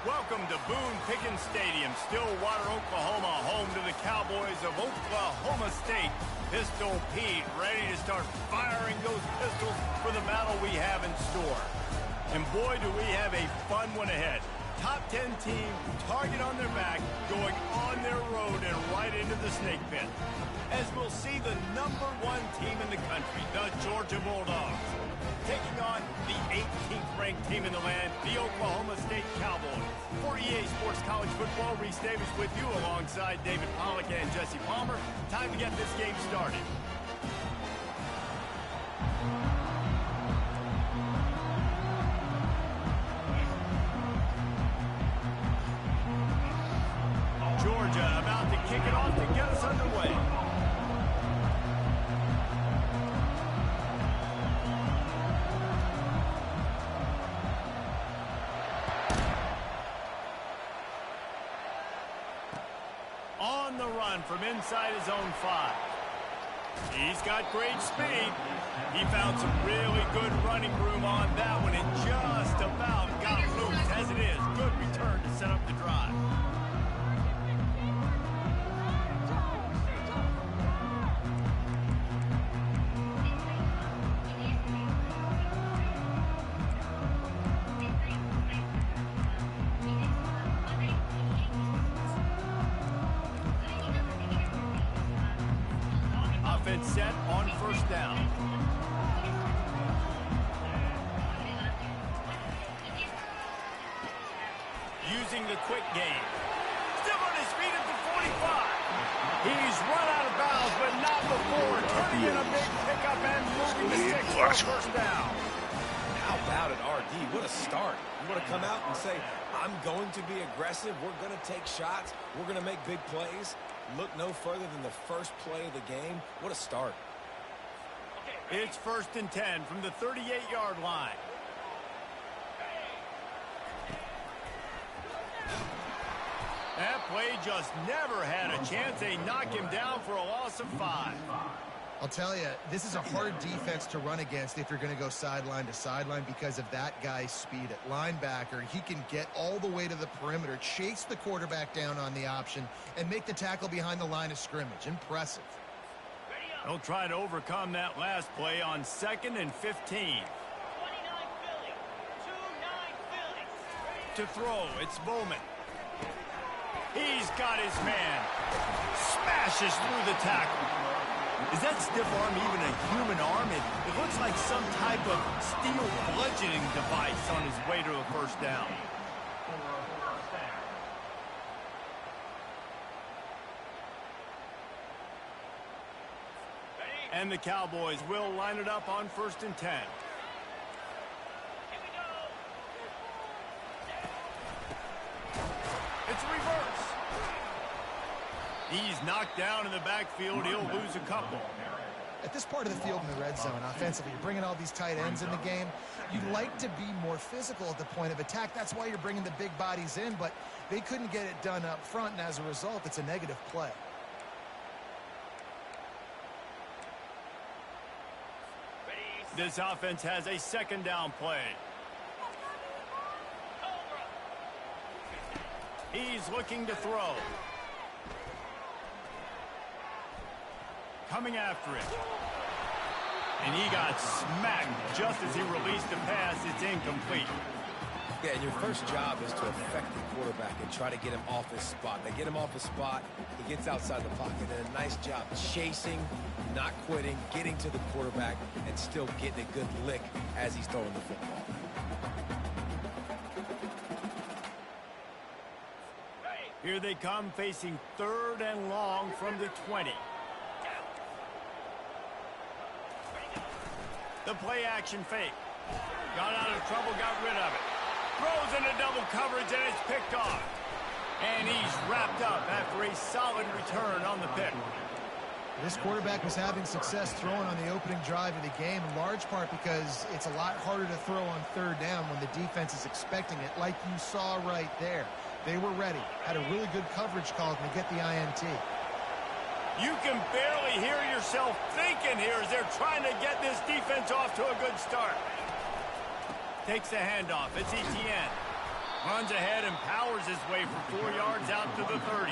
Welcome to Boone Pickens Stadium, Stillwater, Oklahoma, home to the Cowboys of Oklahoma State. Pistol Pete ready to start firing those pistols for the battle we have in store. And boy, do we have a fun one ahead. Top 10 team, target on their back, going on their road and right into the snake pit. As we'll see the #1 team in the country, the Georgia Bulldogs, taking on the 18th ranked team in the land, the Oklahoma State Cowboys. For EA Sports College Football, Reese Davis with you alongside David Pollack and Jesse Palmer. Time to get this game started. Georgia about to kick it off to get us underway. On the run from inside his own 5. He's got great speed. He found some really good running room on that one and just about got loose. As it is, good return to set up the drive. Set on first down. Using the quick game. Still on his feet at the 45. He's run out of bounds, but not before turning in a big pickup and moving the 6 for first down. How about it, RD? What a start. You want to come out and say, I'm going to be aggressive. We're going to take shots. We're going to make big plays. Look no further than the first play of the game. What a start. It's 1st and 10 from the 38-yard line. That play just never had a chance. They knock him down for a loss of 5. I'll tell you, this is a hard defense to run against if you're going to go sideline to sideline because of that guy's speed at linebacker. He can get all the way to the perimeter, chase the quarterback down on the option, and make the tackle behind the line of scrimmage. Impressive. They'll try to overcome that last play on 2nd and 15. To throw, it's Bowman. He's got his man. Smashes through the tackle. Is that stiff arm even a human arm? It looks like some type of steel bludgeoning device on his way to a first down. And the Cowboys will line it up on 1st and 10. It's a reverse. He's knocked down in the backfield. He'll lose a couple. At this part of the field in the red zone, offensively, you're bringing all these tight ends in the game. You'd like to be more physical at the point of attack. That's why you're bringing the big bodies in, but they couldn't get it done up front, and as a result, it's a negative play. This offense has a 2nd down play. He's looking to throw. Coming after it. And he got smacked just as he released the pass. It's incomplete. Yeah, and your first job is to affect the quarterback and try to get him off his spot. They get him off his spot. He gets outside the pocket. And a nice job chasing, not quitting, getting to the quarterback, and still getting a good lick as he's throwing the football. Here they come, facing 3rd and long from the 20. The play action fake. Got out of trouble, got rid of it. Throws into double coverage, and it's picked off. And he's wrapped up after a solid return on the pick. This quarterback was having success throwing on the opening drive of the game, in large part because it's a lot harder to throw on 3rd down when the defense is expecting it, like you saw right there. They were ready, had a really good coverage call to get the INT. You can barely hear yourself thinking here as they're trying to get this defense off to a good start. Takes the handoff. It's Kttn. Runs ahead and powers his way for 4 yards out to the 30.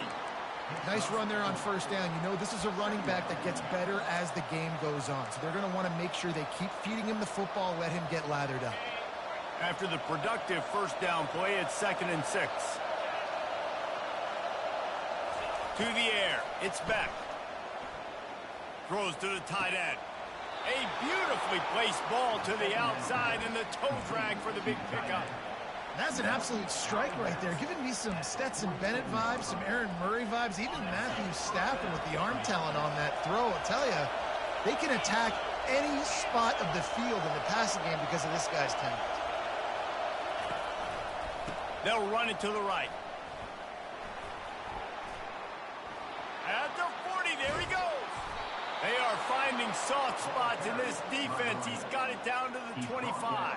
Nice run there on first down. You know, this is a running back that gets better as the game goes on. So they're going to want to make sure they keep feeding him the football, let him get lathered up. After the productive first down play, it's 2nd and 6. To the air, it's Beck. Throws to the tight end. A beautifully placed ball to the outside, and the toe drag for the big pickup. That's an absolute strike right there, giving me some Stetson Bennett vibes, some Aaron Murray vibes, even Matthew Stafford with the arm talent on that throw. I'll tell you, they can attack any spot of the field in the passing game because of this guy's talent. They'll run it to the right. At the 40, there he goes. They are finding soft spots in this defense. He's got it down to the 25.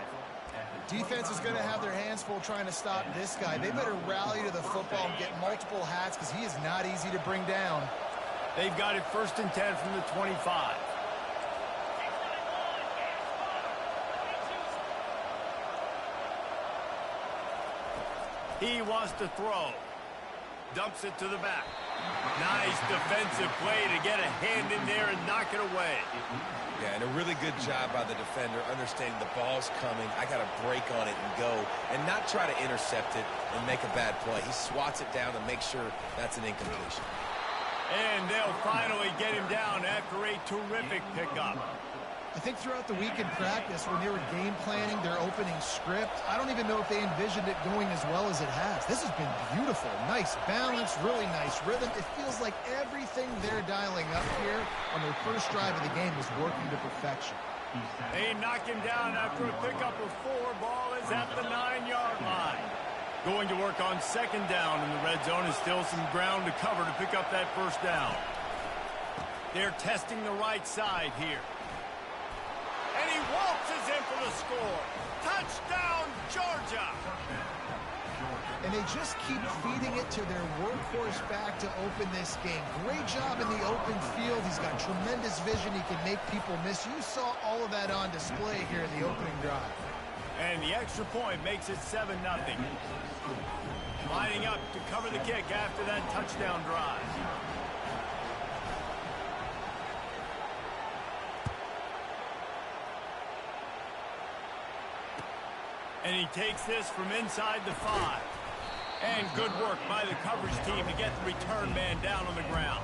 Defense is going to have their hands full trying to stop this guy. They better rally to the football and get multiple hats because he is not easy to bring down. They've got it 1st and 10 from the 25. He wants to throw. Dumps it to the back. Nice defensive play to get a hand in there and knock it away. Yeah, and a really good job by the defender, understanding the ball's coming. I got to break on it and go, and not try to intercept it and make a bad play. He swats it down to make sure that's an incompletion. And they'll finally get him down after a terrific pickup. I think throughout the week in practice, when they were game planning their opening script, I don't even know if they envisioned it going as well as it has. This has been beautiful. Nice balance, really nice rhythm. It feels like everything they're dialing up here on their first drive of the game is working to perfection. They knock him down after a pickup of 4. Ball is at the 9-yard line. Going to work on 2nd down in the red zone, and still some ground to cover to pick up that first down. They're testing the right side here. And he waltzes in for the score. Touchdown, Georgia! And they just keep feeding it to their workhorse back to open this game. Great job in the open field. He's got tremendous vision. He can make people miss. You saw all of that on display here in the opening drive. And the extra point makes it 7-0. Lining up to cover the kick after that touchdown drive. And he takes this from inside the 5. And good work by the coverage team to get the return man down on the ground.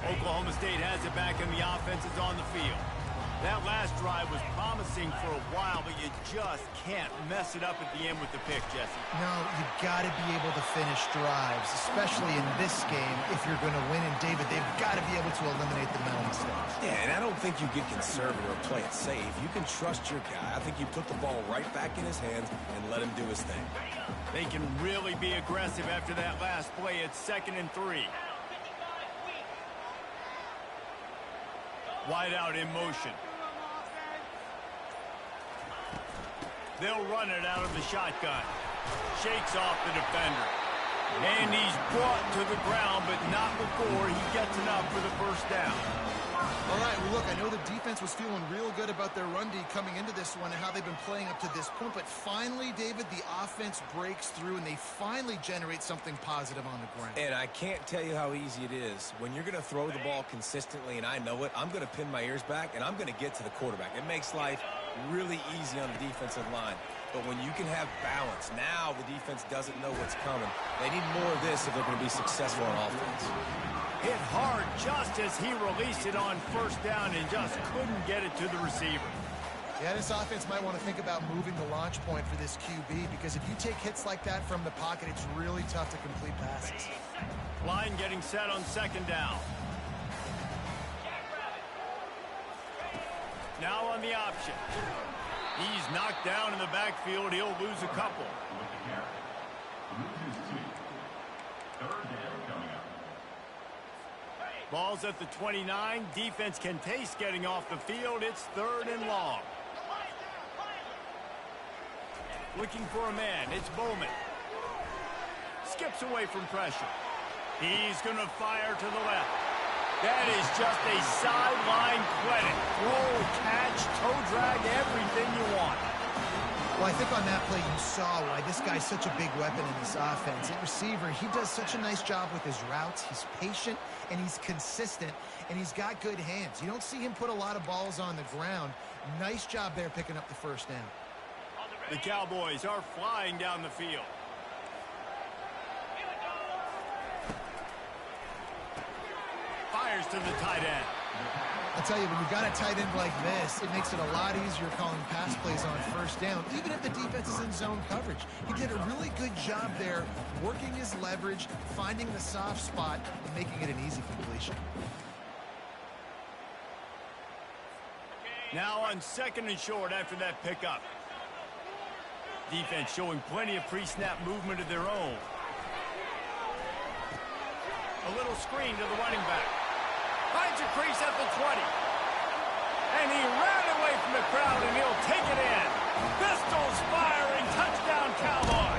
Oklahoma State has it back and the offense is on the field. That last drive was promising for a while, but you just can't mess it up at the end with the pick, Jesse. No, you've got to be able to finish drives, especially in this game if you're going to win. And, David, they've got to be able to eliminate the mental mistakes. Yeah, and I don't think you get conservative or play it safe. You can trust your guy. I think you put the ball right back in his hands and let him do his thing. They can really be aggressive after that last play. It's 2nd and 3. Wide out in motion. They'll run it out of the shotgun. Shakes off the defender. And he's brought to the ground, but not before he gets enough for the first down. All right, well, look, I know the defense was feeling real good about their run D coming into this one and how they've been playing up to this point. But finally, David, the offense breaks through and they finally generate something positive on the ground. And I can't tell you how easy it is. When you're going to throw the ball consistently, and I know it, I'm going to pin my ears back, and I'm going to get to the quarterback. It makes life really easy on the defensive line. But when you can have balance, now the defense doesn't know what's coming. They need more of this if they're going to be successful on offense. Hit hard just as he released it on first down and just couldn't get it to the receiver. Yeah, this offense might want to think about moving the launch point for this QB because if you take hits like that from the pocket, it's really tough to complete passes. Line getting set on 2nd down. Now on the option. He's knocked down in the backfield. He'll lose a couple. Ball's at the 29. Defense can taste getting off the field. It's 3rd and long. Looking for a man. It's Bowman. skips away from pressure. He's going to fire to the left. That is just a sideline credit. Throw, catch, toe drag, everything you want. Well, I think on that play you saw why this guy's such a big weapon in this offense. At receiver, he does such a nice job with his routes. He's patient, and he's consistent, and he's got good hands. You don't see him put a lot of balls on the ground. Nice job there picking up the first down. The Cowboys are flying down the field. Fires to the tight end. I'll tell you, when you've got a tight end like this, it makes it a lot easier calling pass plays on first down, even if the defense is in zone coverage. He did a really good job there, working his leverage, finding the soft spot, and making it an easy completion. Now on 2nd and short after that pickup. Defense showing plenty of pre-snap movement of their own. A little screen to the running back. Finds a crease at the 20. And he ran away from the crowd, and he'll take it in. Pistols firing. Touchdown, Cowboy.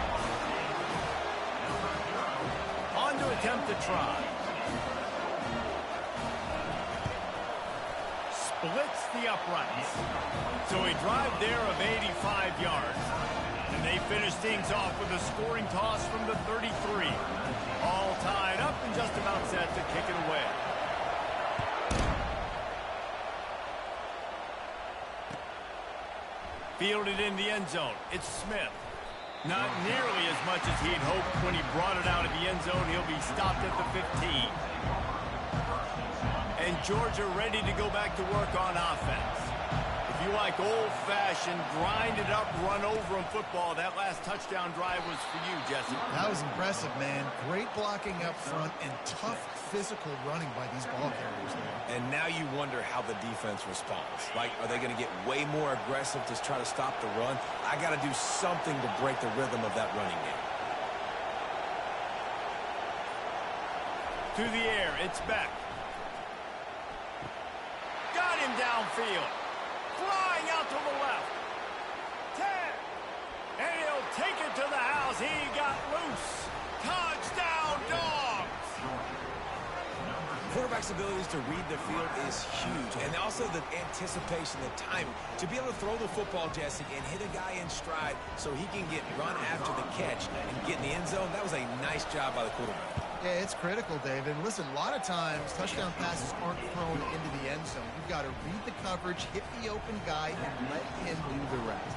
On to attempt to try. Splits the uprights. So a drive there of 85 yards. And they finish things off with a scoring toss from the 33. All tied up and just about set to kick it away. Fielded in the end zone. It's Smith. Not nearly as much as he'd hoped when he brought it out of the end zone. He'll be stopped at the 15. And Georgia ready to go back to work on offense. If you like old-fashioned, grind-it-up, run-over-'em football, that last touchdown drive was for you, Jesse. That was impressive, man. Great blocking up front and tough physical running by these ball carriers there. And now you wonder how the defense responds. Like, are they going to get way more aggressive to try to stop the run? I got to do something to break the rhythm of that running game. To the air, it's Beck. Got him downfield. Flying out to the left. 10. And he'll take it to the house. He got loose. Touchdown, Dogs. Quarterback's abilities to read the field is huge. And also the anticipation, the timing. To be able to throw the football, Jesse, and hit a guy in stride so he can get run after the catch and get in the end zone, that was a nice job by the quarterback. Yeah, it's critical, David. Listen, a lot of times touchdown passes aren't thrown into the end zone. You've got to read the coverage, hit the open guy, and let him do the rest.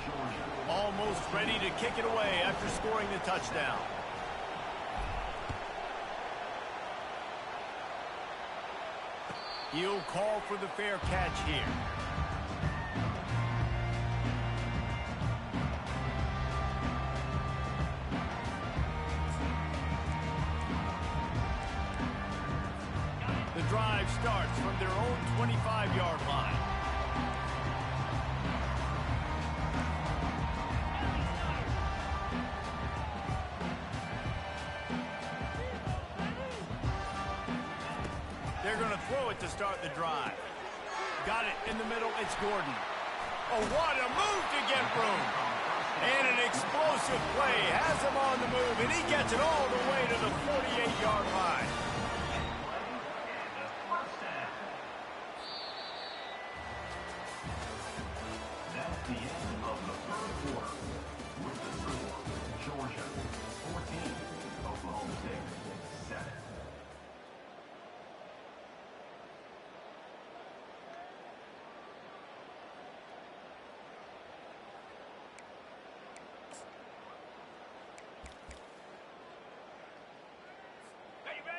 Almost ready to kick it away after scoring the touchdown. He'll call for the fair catch here. The drive starts from their own 25-yard line. They're going to throw it to start the drive. Got it in the middle. It's Gordon. Oh, what a move to get room. And an explosive play has him on the move, and he gets it all the way to the 48-yard line. That's the end of the third quarter. With the score, Georgia 14, Oklahoma State 7.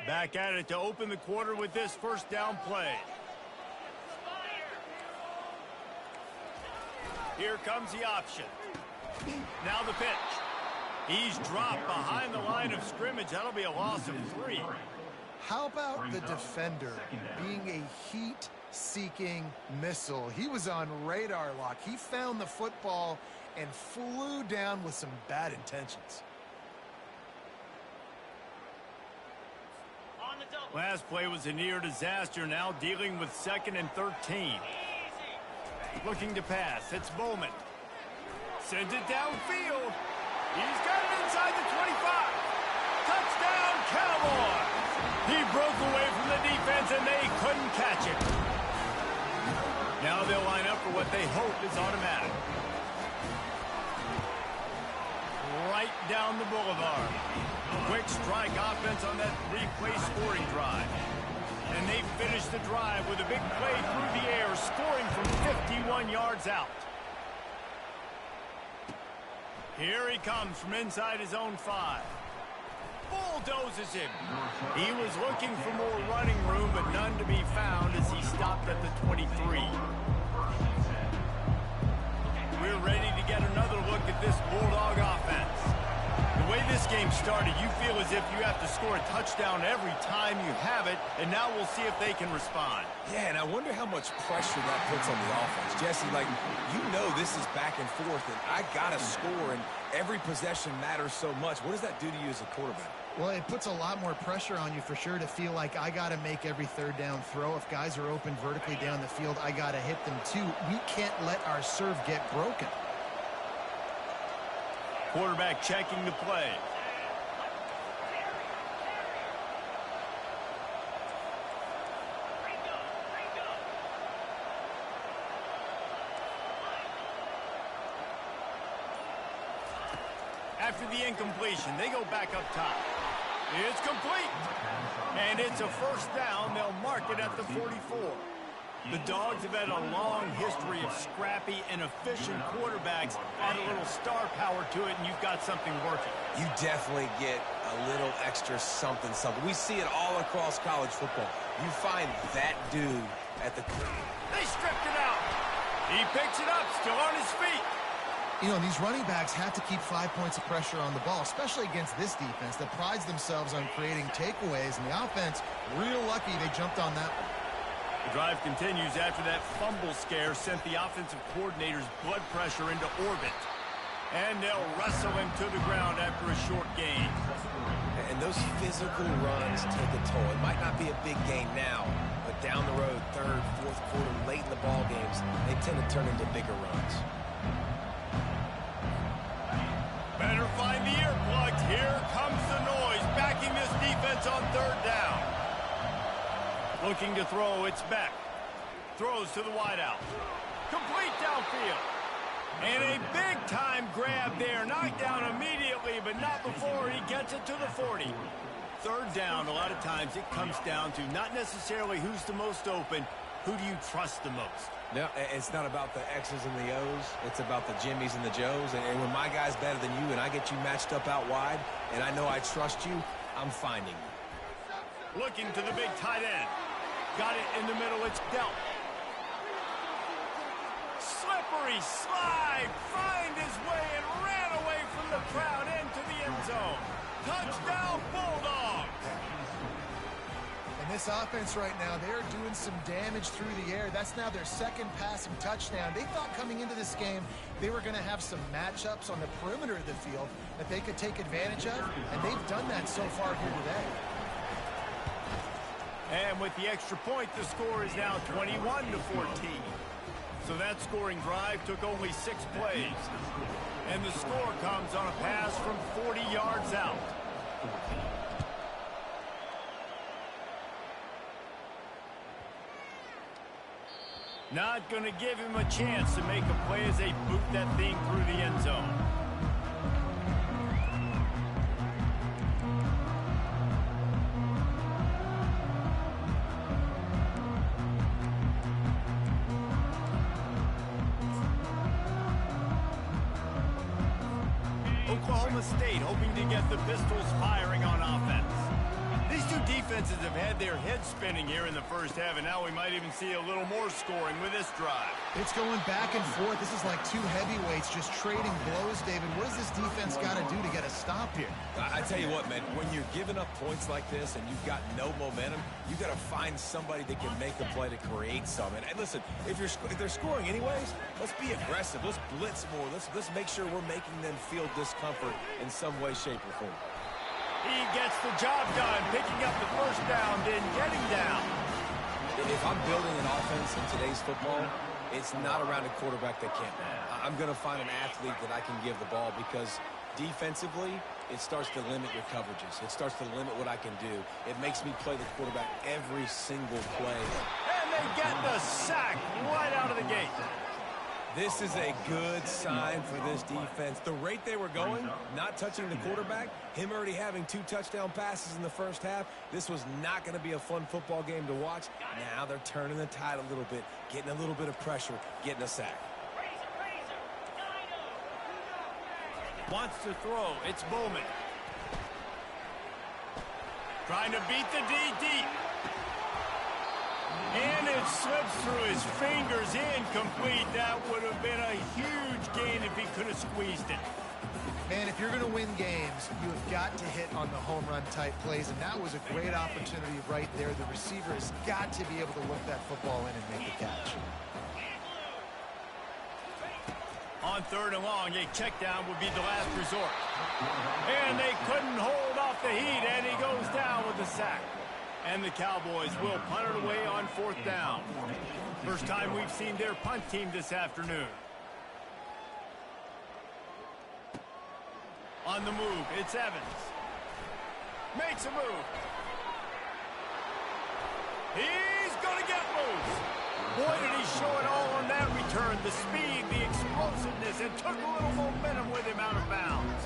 Back at it to open the quarter with this first down play. Here comes the option. Now the pitch. He's dropped behind the line of scrimmage. That'll be a loss of 3. How about the defender being a heat-seeking missile? He was on radar lock. He found the football and flew down with some bad intentions. Last play was a near disaster. Now dealing with 2nd and 13. Looking to pass. It's Bowman. Sends it downfield. He's got it inside the 25. Touchdown, Cowboys! He broke away from the defense, and they couldn't catch him. Now they'll line up for what they hope is automatic. Right down the boulevard. Quick strike offense on that replay scoring drive. And they finish the drive with a big play through the air, scoring from 51 yards out. Here he comes from inside his own 5. Bulldozes him. He was looking for more running room, but none to be found as he stopped at the 23. We're ready to get another look at this Bulldog offense. The way this game started, you feel as if you have to score a touchdown every time you have it, and now we'll see if they can respond. Yeah, and I wonder how much pressure that puts on the offense. Jesse, like, you know this is back and forth, and I got to score, and every possession matters so much. What does that do to you as a quarterback? Well, it puts a lot more pressure on you for sure to feel like I got to make every third down throw. If guys are open vertically down the field, I got to hit them too. We can't let our serve get broken. Quarterback checking the play. After the incompletion, they go back up top. It's complete. And it's a first down. They'll mark it at the 44. The Dogs have had a long history of scrappy and efficient quarterbacks. Add a little star power to it, and you've got something working. You definitely get a little extra something. We see it all across college football. You find that dude at the... They stripped it out. He picks it up, still on his feet. You know, these running backs have to keep 5 points of pressure on the ball, especially against this defense that prides themselves on creating takeaways, and the offense, real lucky they jumped on that one. The drive continues after that fumble scare sent the offensive coordinator's blood pressure into orbit. And they'll wrestle him to the ground after a short gain. And those physical runs take a toll. It might not be a big gain now, but down the road, third, fourth quarter, late in the ball games, they tend to turn into bigger runs. Better find the earplugs. Here comes the noise, backing this defense on third down. Looking to throw, it's Beck. Throws to the wideout. Complete downfield. And a big-time grab there. Knocked down immediately, but not before he gets it to the 40. Third down, a lot of times it comes down to not necessarily who's the most open, who do you trust the most? Yeah, it's not about the X's and the O's. It's about the Jimmys and the Joes. And when my guy's better than you and I get you matched up out wide, and I know I trust you, I'm finding you. Looking to the big tight end. Got it in the middle. It's dealt. Slippery slide. Find his way and ran away from the crowd into the end zone. Touchdown, Bulldogs. And this offense right now, they're doing some damage through the air. That's now their second passing touchdown. They thought coming into this game they were going to have some matchups on the perimeter of the field that they could take advantage of, and they've done that so far here today. And with the extra point, the score is now 21-14. So that scoring drive took only 6 plays. And the score comes on a pass from 40 yards out. Not going to give him a chance to make a play as they boot that thing through the end zone. Oklahoma State hoping to get the Pistols firing on offense. These two defenses have had their heads spinning here in the first half, and now we might even see a little more scoring with this drive. It's going back and forth. This is like two heavyweights just trading blows, David. What does this defense got to do to get a stop here? I tell you what, man, when you're giving up points like this and you've got no momentum, you got to find somebody that can make a play to create some. And listen, if they're scoring anyways, let's be aggressive. Let's blitz more. Let's make sure we're making them feel discomfort in some way, shape, or form. He gets the job done, picking up the first down, then getting down. If I'm building an offense in today's football, it's not around a quarterback that can't run. I'm going to find an athlete that I can give the ball because Defensively, it starts to limit your coverages. It starts to limit what I can do. It makes me play the quarterback every single play. And they get the sack right out of the gate. This is a good sign for this defense. The rate they were going, not touching the quarterback, him already having 2 touchdown passes in the first half, this was not going to be a fun football game to watch. Now they're turning the tide a little bit, getting a little bit of pressure, getting a sack. Wants to throw. It's Bowman. Trying to beat the D deep. And it slips through his fingers, incomplete. That would have been a huge gain if he could have squeezed it. Man, if you're going to win games, you have got to hit on the home run type plays, and that was a great opportunity right there. The receiver has got to be able to look that football in and make the catch. On 3rd and long, a check down would be the last resort. And they couldn't hold off the heat, and he goes down with the sack. And the Cowboys will punt it away on 4th down. First time we've seen their punt team this afternoon. On the move, it's Evans. Makes a move. He's going to get loose. Boy, did he show it all on that return. The speed, the explosiveness, and took a little momentum with him out of bounds.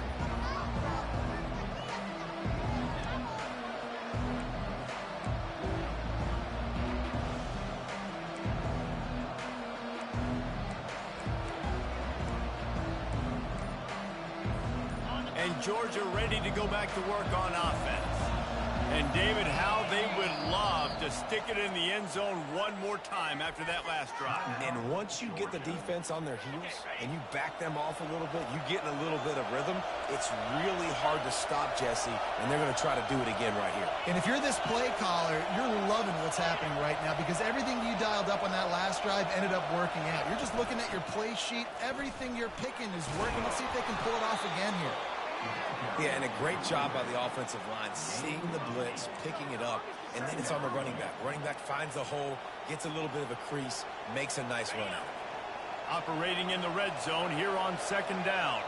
And Georgia ready to go back to work on offense. And David, how they would love to stick it in the end zone one more time after that last drive. And once you get the defense on their heels and you back them off a little bit, you get in a little bit of rhythm, it's really hard to stop Jesse, and they're going to try to do it again right here. And if you're this play caller, you're loving what's happening right now because everything you dialed up on that last drive ended up working out. You're just looking at your play sheet. Everything you're picking is working. Let's see if they can pull it off again here. Yeah, and a great job by the offensive line, seeing the blitz, picking it up, and then it's on the running back. Running back finds the hole, gets a little bit of a crease, makes a nice run out. Operating in the red zone here on 2nd down.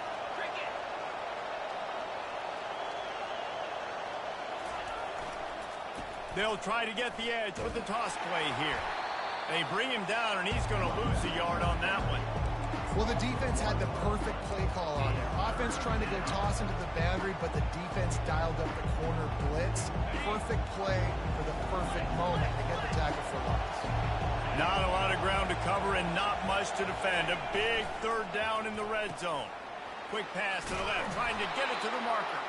They'll try to get the edge with the toss play here. They bring him down, and he's going to lose a yard on that one. Well, the defense had the perfect play call on there. Offense trying to go toss into the boundary, but the defense dialed up the corner blitz. Perfect play for the perfect moment to get the tackle for loss. Not a lot of ground to cover and not much to defend. A big 3rd down in the red zone. Quick pass to the left, trying to get it to the marker.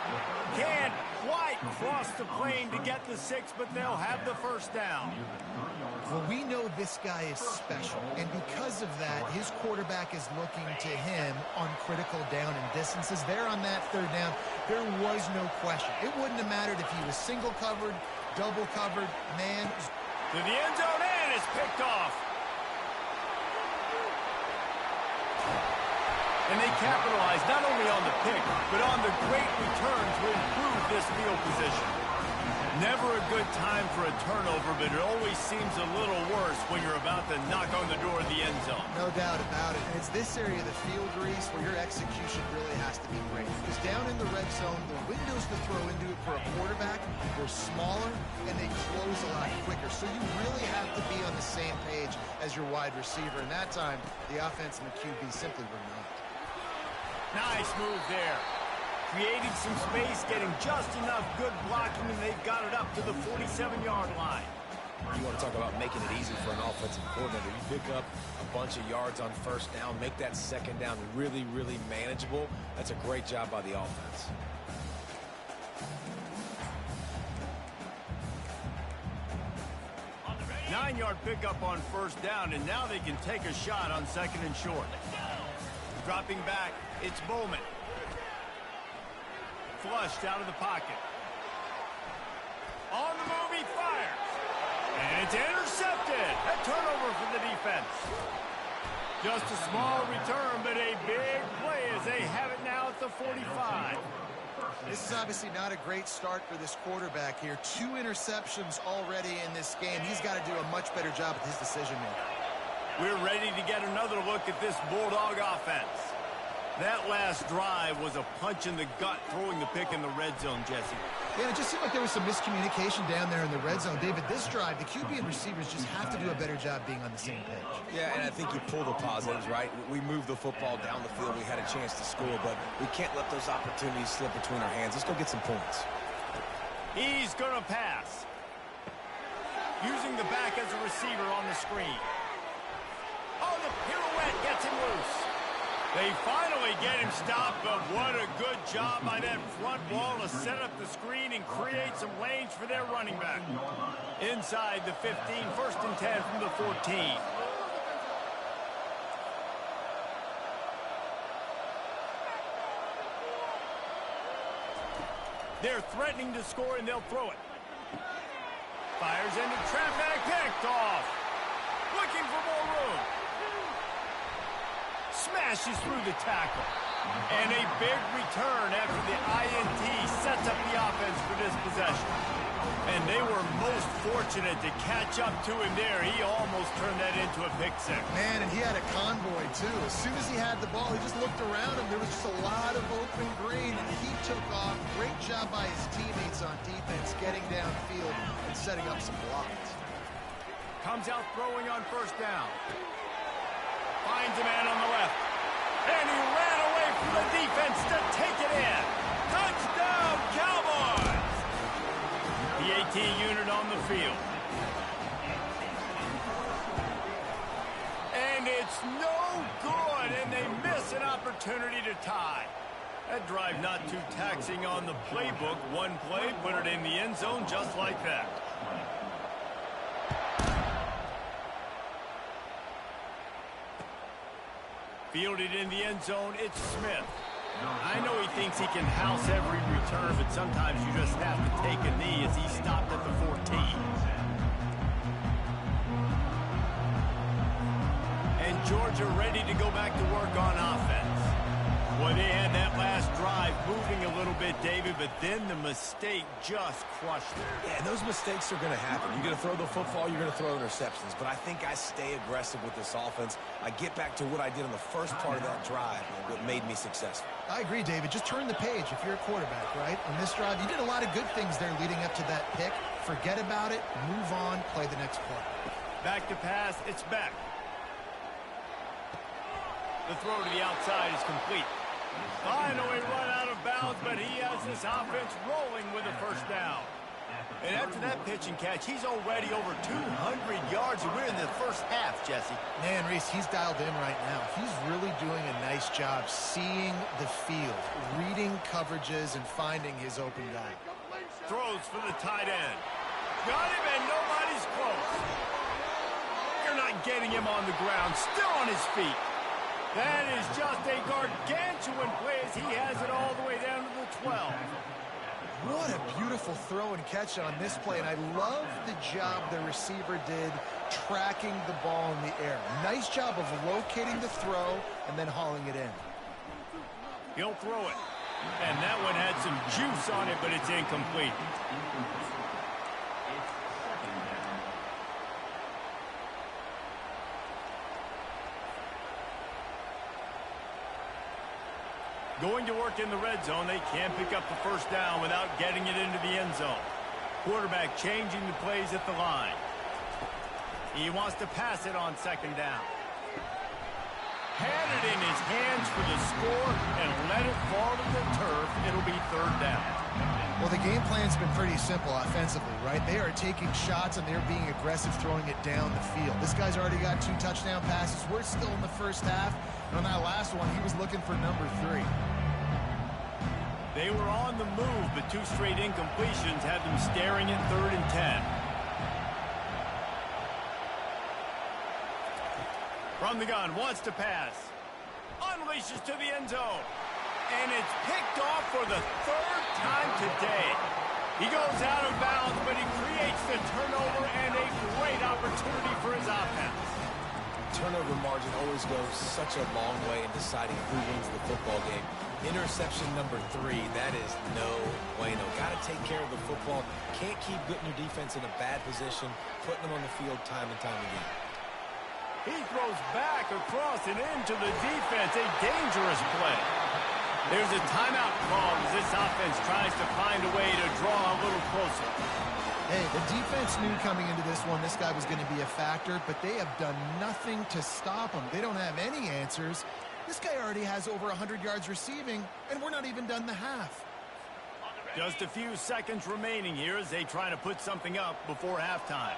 Can't quite cross the plane to get the 6, but they'll have the 1st down. Well, we know this guy is special, and because of that, his quarterback is looking to him on critical down and distances. There on that 3rd down, there was no question. It wouldn't have mattered if he was single covered, double covered, man. To the end zone, and it's picked off. And they capitalized not only on the pick, but on the great return to improve this field position. Never a good time for a turnover, but it always seems a little worse when you're about to knock on the door of the end zone. No doubt about it. And it's this area of the field, Reese, where your execution really has to be great. Because down in the red zone, the windows to throw into it for a quarterback were smaller, and they close a lot quicker. So you really have to be on the same page as your wide receiver. And that time, the offense and the QB simply were not. Nice move there. Creating some space, getting just enough good blocking, and they've got it up to the 47-yard line. You want to talk about making it easy for an offensive coordinator. You pick up a bunch of yards on 1st down, make that 2nd down really, really manageable. That's a great job by the offense. Nine-yard pickup on 1st down, and now they can take a shot on 2nd and short. Dropping back, it's Bowman. Flushed out of the pocket. On the move, he fires. And it's intercepted. A turnover for the defense. Just a small return, but a big play as they have it now at the 45. This is obviously not a great start for this quarterback here. 2 interceptions already in this game. He's got to do a much better job with his decision-making. We're ready to get another look at this Bulldog offense. That last drive was a punch in the gut, throwing the pick in the red zone, Jesse. Yeah, it just seemed like there was some miscommunication down there in the red zone. David, this drive, the QB and receivers just have to do a better job being on the same page. Yeah, and I think you pull the positives, right? We moved the football down the field. We had a chance to score, but we can't let those opportunities slip between our hands. Let's go get some points. He's going to pass. Using the back as a receiver on the screen. Oh, the pirouette gets him loose. They finally get him stopped, but what a good job by that front wall to set up the screen and create some lanes for their running back. Inside the 15, 1st and 10 from the 14. They're threatening to score, and they'll throw it. Fires into traffic, picked off. Looking for more room. Smashes through the tackle. And a big return after the INT sets up the offense for this possession. And they were most fortunate to catch up to him there. He almost turned that into a pick six. Man, and he had a convoy, too. As soon as he had the ball, he just looked around him. There was just a lot of open green, and he took off. Great job by his teammates on defense, getting downfield and setting up some blocks. Comes out throwing on 1st down. Finds a man on the left. And he ran away from the defense to take it in. Touchdown, Cowboys! The AT unit on the field. And it's no good, and they miss an opportunity to tie. That drive not too taxing on the playbook. One play, put it in the end zone just like that. Fielded in the end zone, it's Smith. I know he thinks he can house every return, but sometimes you just have to take a knee as he stopped at the 14. And Georgia ready to go back to work on offense. Boy, they had that last drive moving a little bit, David, but then the mistake just crushed them. Yeah, and those mistakes are going to happen. You're going to throw the football, you're going to throw interceptions. But I think I stay aggressive with this offense. I get back to what I did on the first part of that drive, what made me successful. I agree, David. Just turn the page if you're a quarterback, right? On this drive, you did a lot of good things there leading up to that pick. Forget about it, move on, play the next play. Back to pass, it's back. The throw to the outside is complete. Finally run out of bounds, but he has this offense rolling with a 1st down. And after that pitch and catch, he's already over 200 yards, and we're in the 1st half, Jesse. Man, Reese, he's dialed in right now. He's really doing a nice job seeing the field, reading coverages, and finding his open guy. Throws for the tight end. Got him, and nobody's close. You're not getting him on the ground, still on his feet. That is just a gargantuan play as he has it all the way down to the 12. What a beautiful throw and catch on this play, and I love the job the receiver did tracking the ball in the air. Nice job of locating the throw and then hauling it in. He'll throw it. And that one had some juice on it, but it's incomplete. Going to work in the red zone, they can pick up the 1st down without getting it into the end zone. Quarterback changing the plays at the line. He wants to pass it on 2nd down. Had it in his hands for the score and let it fall to the turf. It'll be 3rd down. Well, the game plan's been pretty simple offensively, right? They are taking shots and they're being aggressive throwing it down the field. This guy's already got 2 touchdown passes. We're still in the 1st half. And on that last one, he was looking for number 3. They were on the move, but 2 straight incompletions had them staring at 3rd and 10. From the gun, wants to pass. Unleashes to the end zone. And it's picked off for the 3rd time today. He goes out of bounds, but he creates the turnover and a great opportunity for his offense. Turnover margin always goes such a long way in deciding who wins the football game. Interception number 3, that is no bueno. Got to take care of the football. Can't keep putting your defense in a bad position, putting them on the field time and time again. He throws back across and into the defense. A dangerous play. There's a timeout call as this offense tries to find a way to draw a little closer. Hey, the defense knew coming into this one this guy was going to be a factor, but they have done nothing to stop him. They don't have any answers. This guy already has over 100 yards receiving, and we're not even done the half. Just a few seconds remaining here as they try to put something up before halftime.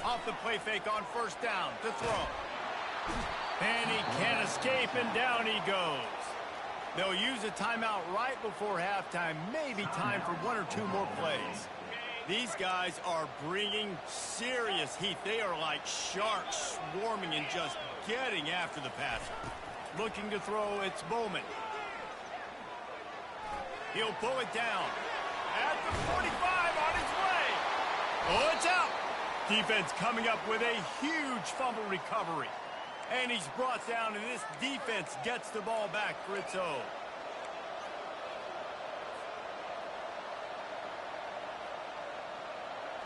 Off the play fake on first down to throw. And he can't escape, and down he goes. They'll use a timeout right before halftime. Maybe time for one or two more plays. These guys are bringing serious heat. They are like sharks swarming and just getting after the passer. Looking to throw, it's Bowman. He'll pull it down. At the 45 on his way. Oh, it's out. Defense coming up with a huge fumble recovery. And he's brought down, and this defense gets the ball back for its own.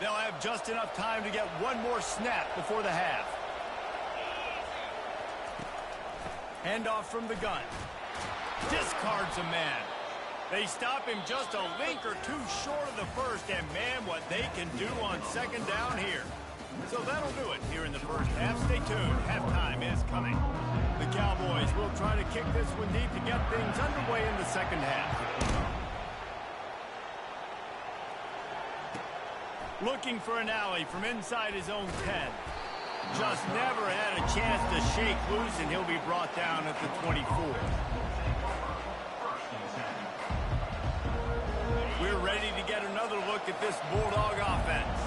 They'll have just enough time to get one more snap before the half. Handoff from the gun. Discards a man. They stop him just a link or two short of the first, and man, what they can do on second down here. So that'll do it here in the first half. Stay tuned. Halftime is coming. The Cowboys will try to kick this one deep to get things underway in the second half. Looking for an alley from inside his own 10. Just never had a chance to shake loose, and he'll be brought down at the 24. We're ready to get another look at this Bulldog offense.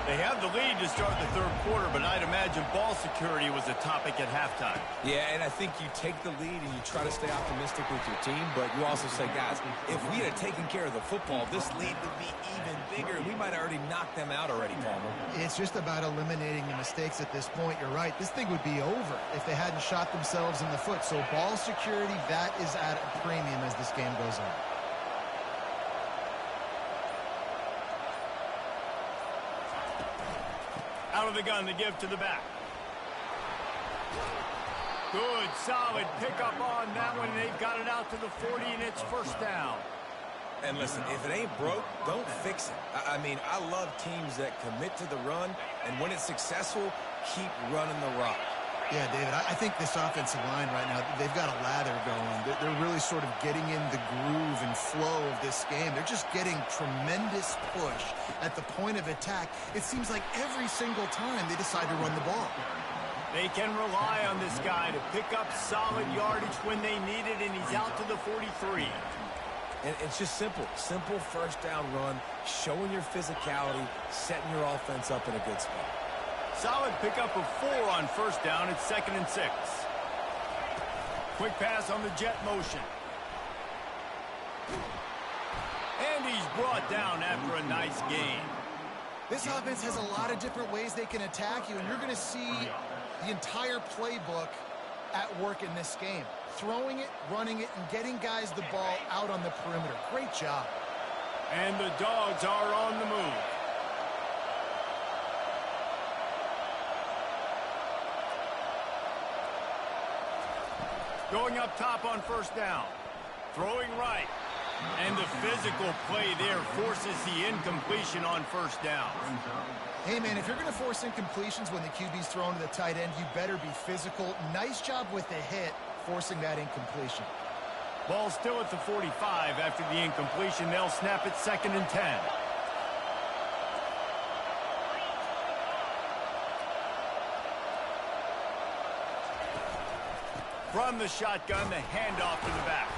They have the lead to start the third quarter, but I'd imagine ball security was a topic at halftime. Yeah, and I think you take the lead and you try to stay optimistic with your team, but you also say, guys, if we had taken care of the football, this lead would be even bigger. We might have already knocked them out already, Palmer. It's just about eliminating the mistakes at this point. You're right. This thing would be over if they hadn't shot themselves in the foot. So ball security, that is at a premium as this game goes on. Out of the gun to give to the back. Good, solid pickup on that one. They've got it out to the 40, and it's first down. And listen, if it ain't broke, don't fix it. I mean, I love teams that commit to the run, and when it's successful, keep running the rock. Yeah, David, I think this offensive line right now, they've got a lather going. They're really sort of getting in the groove and flow of this game. They're just getting tremendous push at the point of attack. It seems like every single time they decide to run the ball. They can rely on this guy to pick up solid yardage when they need it, and he's out to the 43. And it's just simple. Simple first down run, showing your physicality, setting your offense up in a good spot. Solid pickup of 4 on first down. It's 2nd and 6. Quick pass on the jet motion. And he's brought down after a nice gain. This offense has a lot of different ways they can attack you, and you're going to see the entire playbook at work in this game. Throwing it, running it, and getting guys the ball out on the perimeter. Great job. And the Dogs are on the move. Going up top on first down. Throwing right. And the physical play there forces the incompletion on first down. Hey, man, if you're going to force incompletions when the QB's thrown to the tight end, you better be physical. Nice job with the hit, forcing that incompletion. Ball still at the 45 after the incompletion. They'll snap it 2nd and 10. From the shotgun, the handoff to the back.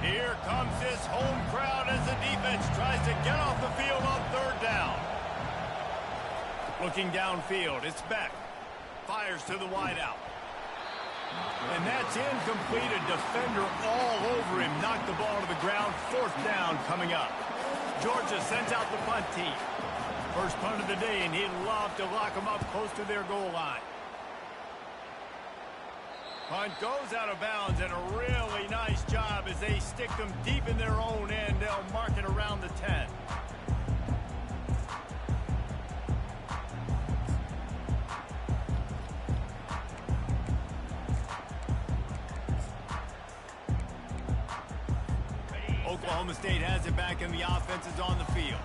Here comes this home crowd as the defense tries to get off the field on third down. Looking downfield, it's Beck. Fires to the wideout. And that's incomplete. A defender all over him. Knocked the ball to the ground. 4th down coming up. Georgia sends out the punt team. First punt of the day, and he'd love to lock them up close to their goal line. Punt goes out of bounds, and a really nice job as they stick them deep in their own end. They'll mark it around the 10. Oklahoma State has it back, and the offense is on the field.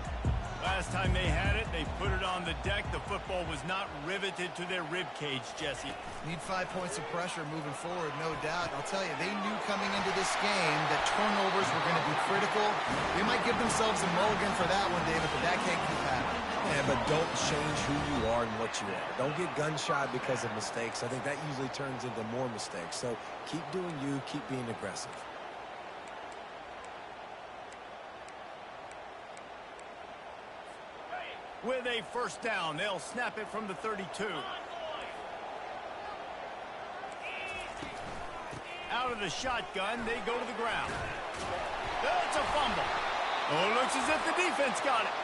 Last time they had it, they put it on the deck. The football was not riveted to their rib cage, Jesse. Need 5 points of pressure moving forward, no doubt. I'll tell you, they knew coming into this game that turnovers were going to be critical. They might give themselves a mulligan for that one, David, but that can't keep happening. Yeah, but don't change who you are and what you are. Don't get gun-shy because of mistakes. I think that usually turns into more mistakes. So keep doing you, keep being aggressive. With a first down, they'll snap it from the 32. Out of the shotgun, they go to the ground. That's a fumble. Oh, it looks as if the defense got it.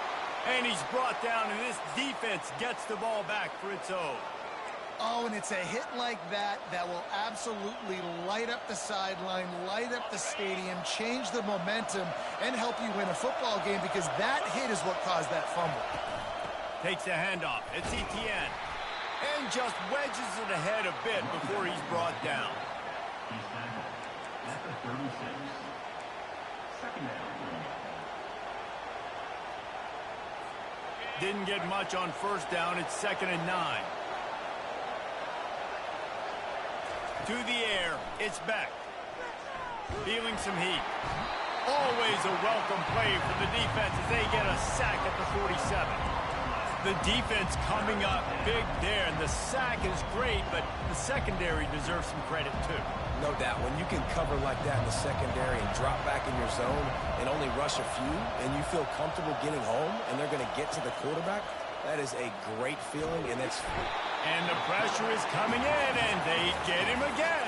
And he's brought down, and this defense gets the ball back for its own. Oh, and it's a hit like that that will absolutely light up the sideline, light up the stadium, change the momentum, and help you win a football game, because that hit is what caused that fumble. Takes the handoff. It's Kttn. And just wedges it ahead a bit before he's brought down. He's tackled at the 36. Second down. Didn't get much on first down. It's 2nd and 9. To the air. It's Beck. Feeling some heat. Always a welcome play for the defense as they get a sack at the 47. The defense coming up big there, and the sack is great, but the secondary deserves some credit too. No doubt. When you can cover like that in the secondary and drop back in your zone and only rush a few, and you feel comfortable getting home, and they're going to get to the quarterback, that is a great feeling, and it's... And the pressure is coming in, and they get him again.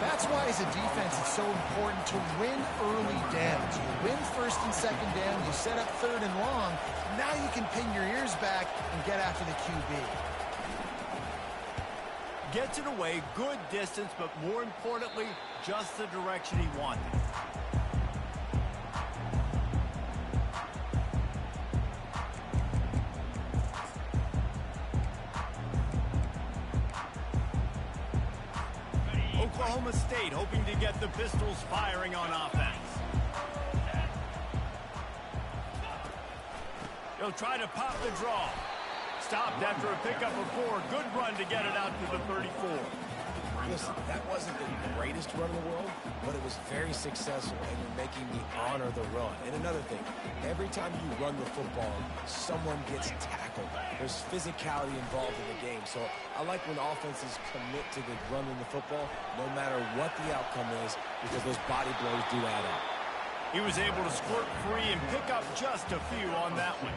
That's why, as a defense, it's so important to win early downs. You win first and second down, you set up third and long. Now you can pin your ears back and get after the QB. Gets it away, good distance, but more importantly, just the direction he wanted. Oklahoma State hoping to get the Pistols firing on offense. He'll try to pop the draw. Stopped after a pickup of 4. Good run to get it out to the 34. Listen, that wasn't the greatest run in the world, but it was very successful, and you're making me honor the run. And another thing, every time you run the football, someone gets tackled. There's physicality involved in the game. So I like when offenses commit to the running the football, no matter what the outcome is, because those body blows do add up. He was able to squirt free and pick up just a few on that one.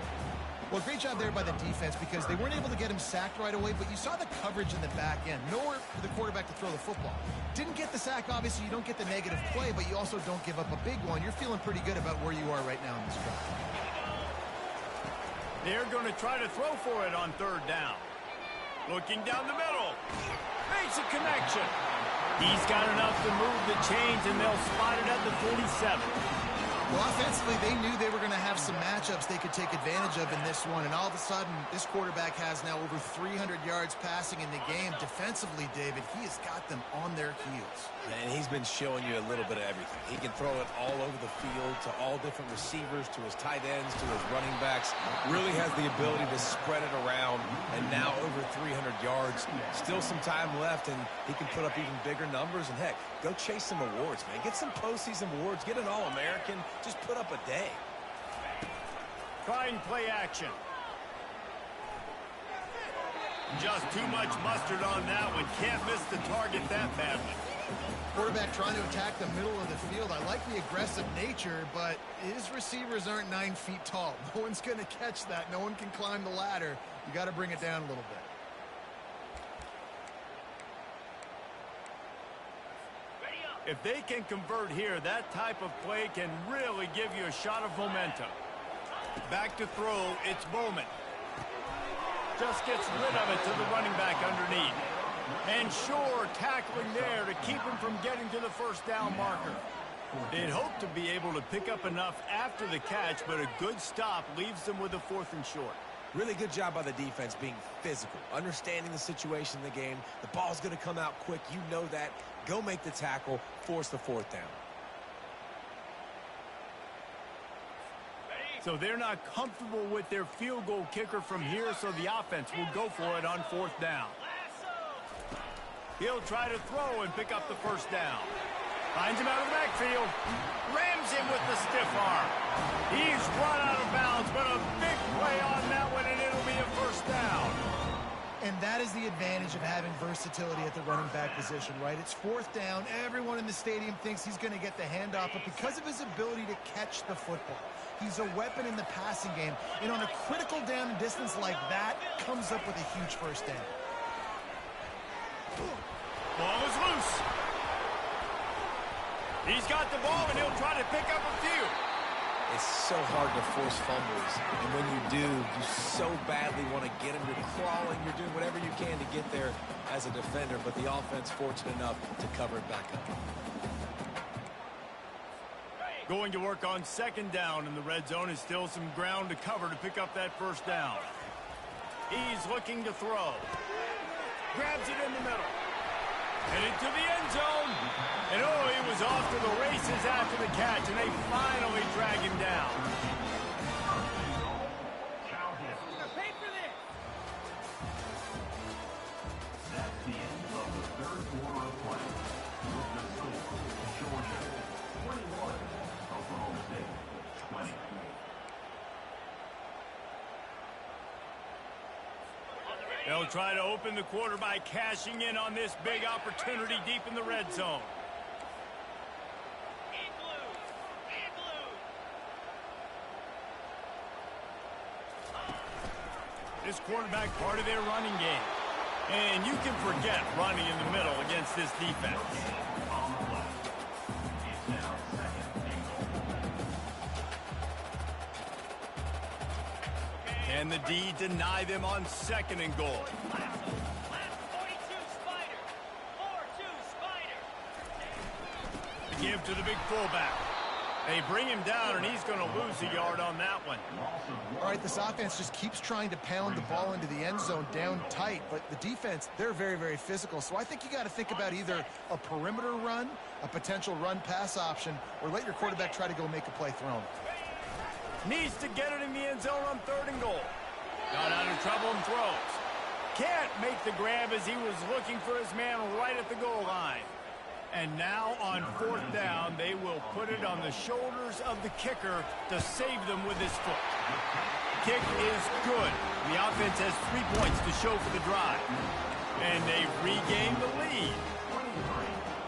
Well, great job there by the defense, because they weren't able to get him sacked right away, but you saw the coverage in the back end. Nowhere for the quarterback to throw the football. Didn't get the sack, obviously. You don't get the negative play, but you also don't give up a big one. You're feeling pretty good about where you are right now in this drive. They're going to try to throw for it on third down. Looking down the middle. Makes a connection. He's got enough to move the chains, and they'll spot it at the 47. Well, offensively, they knew they were going to have some matchups they could take advantage of in this one, and all of a sudden, this quarterback has now over 300 yards passing in the game. Defensively, David, he has got them on their heels. And he's been showing you a little bit of everything. He can throw it all over the field to all different receivers, to his tight ends, to his running backs. Really has the ability to spread it around, and now over 300 yards. Still some time left, and he can put up even bigger numbers. And, heck, go chase some awards, man. Get some postseason awards. Get an All-American. Just put up a day. Try and play action. Just too much mustard on that one. Can't miss the target that badly. Quarterback trying to attack the middle of the field. I like the aggressive nature, but his receivers aren't 9 feet tall. No one's going to catch that. No one can climb the ladder. You got to bring it down a little bit. If they can convert here, that type of play can really give you a shot of momentum. Back to throw, it's Bowman. Just gets rid of it to the running back underneath. And sure, tackling there to keep him from getting to the first down marker. They'd hoped to be able to pick up enough after the catch, but a good stop leaves them with a 4th and short. Really good job by the defense being physical, understanding the situation in the game. The ball's going to come out quick. You know that. Go make the tackle, force the 4th down. So they're not comfortable with their field goal kicker from here, so the offense will go for it on 4th down. He'll try to throw and pick up the first down. Finds him out of the backfield. Rams him with the stiff arm. He's run out of bounds, but a big play on that one, and it'll be a first down. And that is the advantage of having versatility at the running back position, right? It's 4th down. Everyone in the stadium thinks he's going to get the handoff, but because of his ability to catch the football, he's a weapon in the passing game. And on a critical down and distance like that, comes up with a huge first down. Ball is loose. He's got the ball, and he'll try to pick up a few. It's so hard to force fumbles, and when you do, you so badly want to get them. You're crawling, you're doing whatever you can to get there as a defender, but the offense fortunate enough to cover it back up. Going to work on 2nd down, and the red zone is still some ground to cover to pick up that first down. He's looking to throw. Grabs it in the middle. Headed to the end zone. And oh, he was off to the races after the catch, and they finally drag him down. That's the end of the 3rd quarter of play. With the score, Georgia 21, Oklahoma State 20. They'll try to open the quarter by cashing in on this big opportunity deep in the red zone. This quarterback part of their running game. And you can forget running in the middle against this defense. On the play. It's now 2nd and goal. Can the D deny them on 2nd and goal? The give to the big fullback. They bring him down, and he's going to lose a yard on that one. All right, this offense just keeps trying to pound the ball into the end zone down tight, but the defense, they're very, very physical. So I think you got to think about either a perimeter run, a potential run-pass option, or let your quarterback try to go make a play thrown. Needs to get it in the end zone on 3rd and goal. Got out of trouble and throws. Can't make the grab as he was looking for his man right at the goal line. And now on 4th down, they will put it on the shoulders of the kicker to save them with his foot. Kick is good. The offense has 3 points to show for the drive. And they've regained the lead.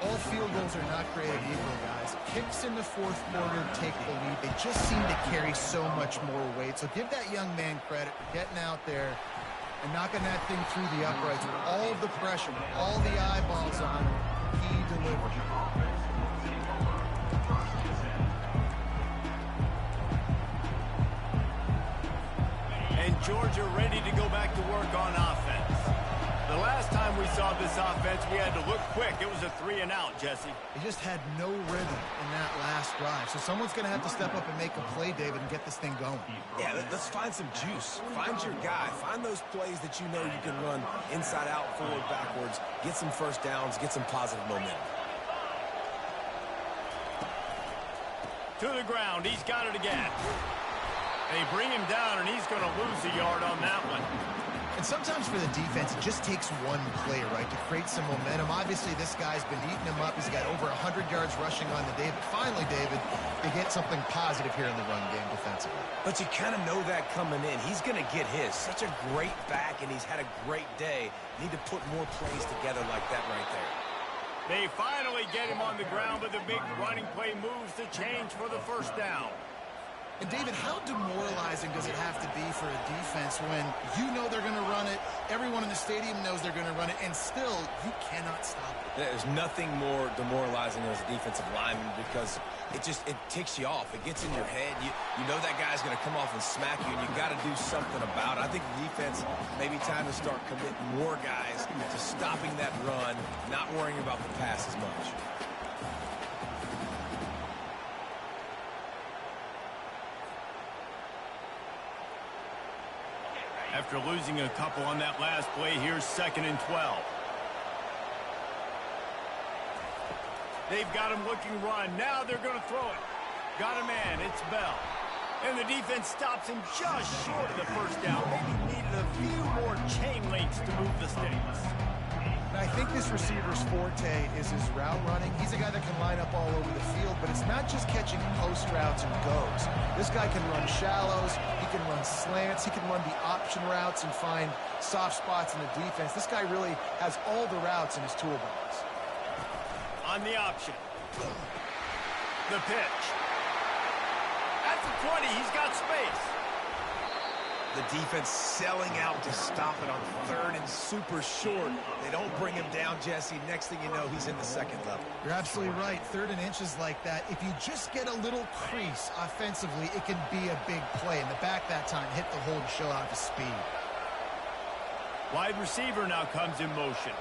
All field goals are not created equal, guys. Kicks in the 4th quarter take the lead. They just seem to carry so much more weight. So give that young man credit for getting out there and knocking that thing through the uprights with all of the pressure, with all the eyeballs on him. He delivered. And Georgia ready to go back to work on offense. The last time we saw this offense, we had to look quick. It was a 3 and out, Jesse. They just had no rhythm in that last drive. So someone's going to have to step up and make a play, David, and get this thing going. Yeah, let's find some juice. Find your guy. Find those plays that you know you can run inside out, forward, backwards. Get some first downs. Get some positive momentum. To the ground. He's got it again. They bring him down, and he's going to lose a yard on that one. And sometimes for the defense, it just takes one play, right, to create some momentum. Obviously, this guy's been eating him up. He's got over 100 yards rushing on the day. But finally, David, they get something positive here in the run game defensively. But you kind of know that coming in. He's going to get his. Such a great back, and he's had a great day. Need to put more plays together like that right there. They finally get him on the ground, but the big running play moves the change for the first down. And David, how demoralizing does it have to be for a defense when you know they're going to run it, everyone in the stadium knows they're going to run it, and still you cannot stop it? There's nothing more demoralizing as a defensive lineman because it ticks you off. It gets in your head. You know that guy's going to come off and smack you, and you got to do something about it. I think the defense maybe time to start committing more guys to stopping that run, not worrying about the pass as much. After losing a couple on that last play, here's 2nd and 12. They've got him looking run. Now they're going to throw it. Got a man. It's Bell. And the defense stops him just short of the first down. Maybe needed a few more chain links to move the sticks. I think this receiver's forte is his route running. He's a guy that can line up all over the field, but it's not just catching post routes and goes. This guy can run shallows, he can run slants, he can run the option routes and find soft spots in the defense. This guy really has all the routes in his toolbox. On the option. The pitch. At the 20, he's got space. The defense selling out to stop it on 3rd and super short. They don't bring him down, Jesse. Next thing you know, he's in the 2nd level. You're absolutely right. 3rd and inches like that, if you just get a little crease offensively, it can be a big play. In the back that time, hit the hole and show out his speed. Wide receiver now comes in motion.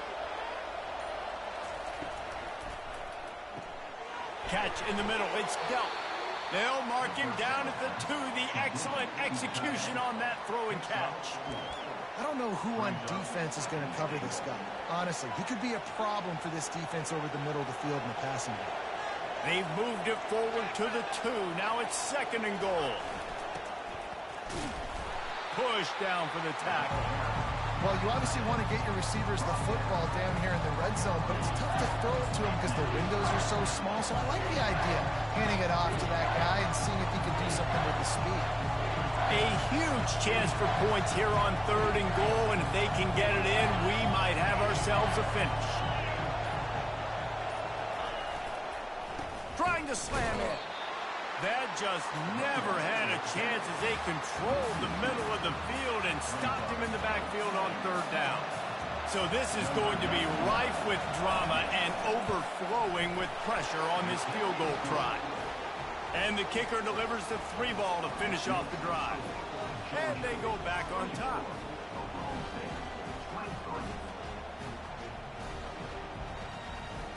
Catch in the middle. It's dealt. They'll mark him down at the 2. The excellent execution on that throw and catch. I don't know who on defense is going to cover this guy. Honestly, he could be a problem for this defense over the middle of the field in the passing game. They've moved it forward to the 2. Now it's 2nd and goal. Push down for the tackle. Well, you obviously want to get your receivers the football down here in the red zone, but it's tough to throw it to him because the windows are so small. So I like the idea, handing it off to that guy and seeing if he can do something with the speed. A huge chance for points here on 3rd and goal, and if they can get it in, we might have ourselves a finish. Trying to slam in. That just never had a chance as they controlled the middle of the field and stopped him in the backfield on 3rd down. So this is going to be rife with drama and overflowing with pressure on this field goal try. And the kicker delivers the 3 ball to finish off the drive. And they go back on top.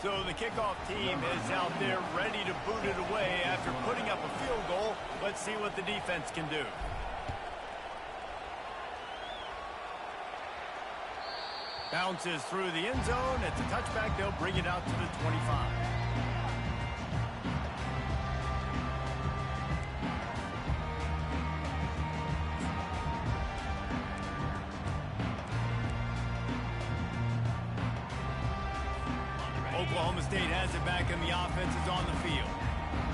So the kickoff team is out there ready to boot it away after putting up a field goal. Let's see what the defense can do. Bounces through the end zone. It's a touchback. They'll bring it out to the 25. Oklahoma State has it back and the offense is on the field.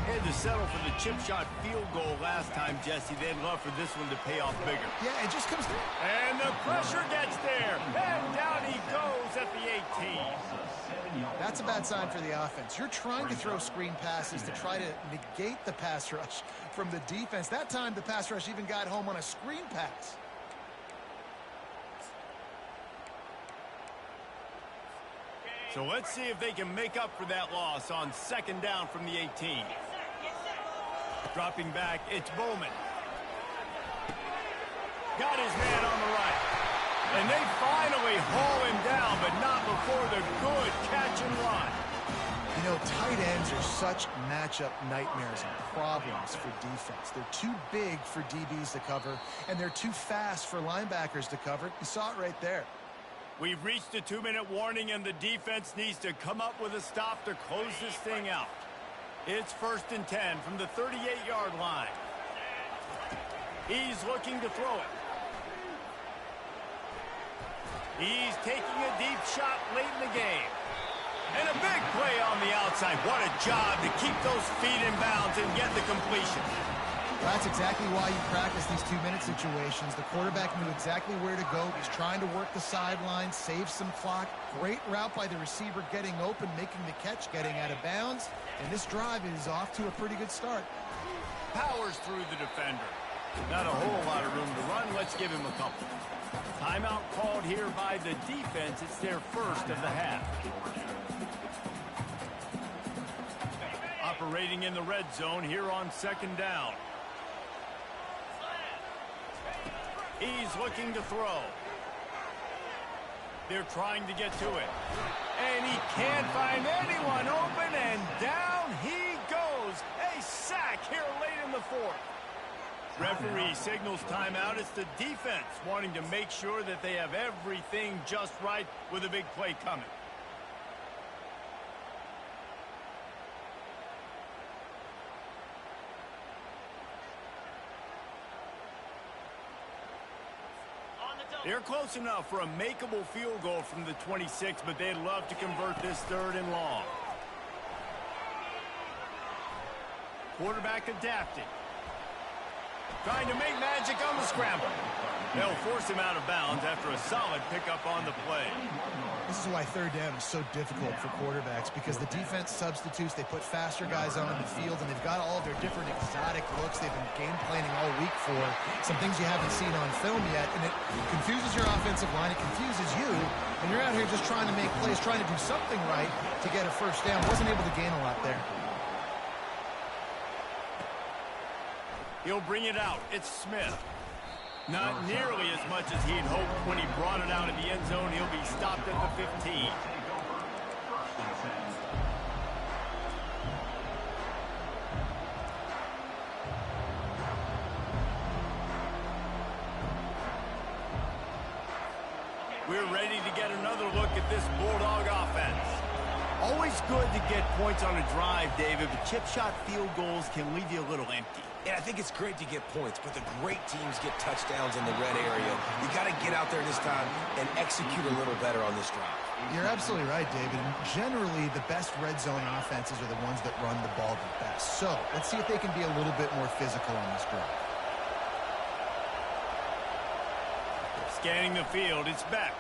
They had to settle for the chip shot field goal last time, Jesse. They'd love for this one to pay off bigger. Yeah, it just comes through. And the pressure gets there. And down he goes at the 18. That's a bad sign for the offense. You're trying to throw screen passes to try to negate the pass rush from the defense. That time the pass rush even got home on a screen pass. So let's see if they can make up for that loss on 2nd down from the 18. Dropping back, it's Bowman. Got his man on the right. And they finally haul him down, but not before the good catch and run. You know, tight ends are such matchup nightmares and problems for defense. They're too big for DBs to cover, and they're too fast for linebackers to cover. You saw it right there. We've reached a 2-minute warning, and the defense needs to come up with a stop to close this thing out. It's 1st and 10 from the 38-yard line. He's looking to throw it. He's taking a deep shot late in the game. And a big play on the outside. What a job to keep those feet in bounds and get the completion. That's exactly why you practice these 2-minute situations. The quarterback knew exactly where to go. He's trying to work the sideline, save some clock. Great route by the receiver getting open, making the catch, getting out of bounds. And this drive is off to a pretty good start. powers through the defender. Not a whole lot of room to run. Let's give him a couple. Timeout called here by the defense. It's their first of the half. Operating in the red zone here on second down. He's looking to throw. They're trying to get to it. And he can't find anyone open, and down he goes. A sack here late in the fourth. Referee signals timeout. It's the defense wanting to make sure that they have everything just right with a big play coming. They're close enough for a makeable field goal from the 26, but they'd love to convert this third and long. Quarterback adapting. Trying to make magic on the scramble. They'll force him out of bounds after a solid pickup on the play. This is why third down is so difficult for quarterbacks, because the defense substitutes, they put faster guys on the field, and they've got all of their different exotic looks they've been game planning all week for, some things you haven't seen on film yet, and it confuses your offensive line, it confuses you, and you're out here just trying to make plays, trying to do something right to get a first down. Wasn't able to gain a lot there. He'll bring it out. It's Smith. Not nearly as much as he'd hoped when he brought it out of the end zone. He'll be stopped at the 15. We're ready to get another look at this Bulldog offense. Always good to get points on a drive, David, but chip shot field goals can leave you a little empty. Yeah, I think it's great to get points, but the great teams get touchdowns in the red area. You got to get out there this time and execute a little better on this drive. You're absolutely right, David. Generally, the best red zone offenses are the ones that run the ball the best. So let's see if they can be a little bit more physical on this drive. Scanning the field, it's Beck.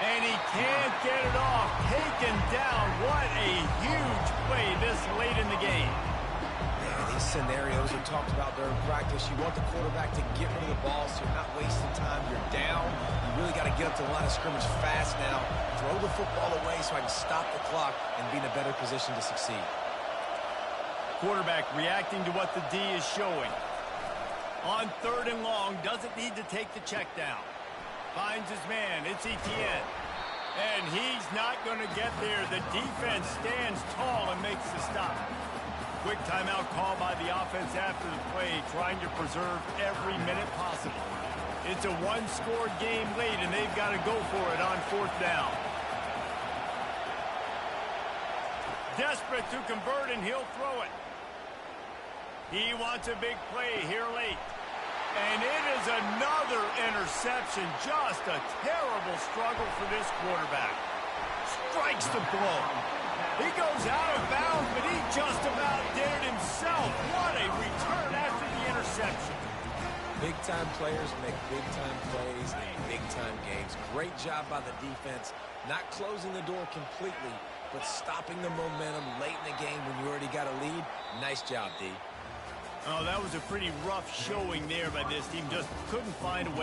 And he can't get it off. Taken down. What a huge play this late in the game. These scenarios are talked about during practice. You want the quarterback to get rid of the ball so you're not wasting time. You're down. You really got to get up to the line of scrimmage fast now. Throw the football away so I can stop the clock and be in a better position to succeed. Quarterback reacting to what the D is showing. On third and long, doesn't need to take the check down. Finds his man. It's Kttn. And he's not going to get there. The defense stands tall and makes the stop. Quick timeout call by the offense after the play, trying to preserve every minute possible. It's a one-score game late, and they've got to go for it on fourth down. Desperate to convert, and he'll throw it. He wants a big play here late. And it is another interception. Just a terrible struggle for this quarterback. Strikes the blow. He goes out of bounds, but he just about did it himself. What a return after the interception. Big-time players make big-time plays in big-time games. Great job by the defense, not closing the door completely, but stopping the momentum late in the game when you already got a lead. Nice job, D. Oh, that was a pretty rough showing there by this team. Just couldn't find a way.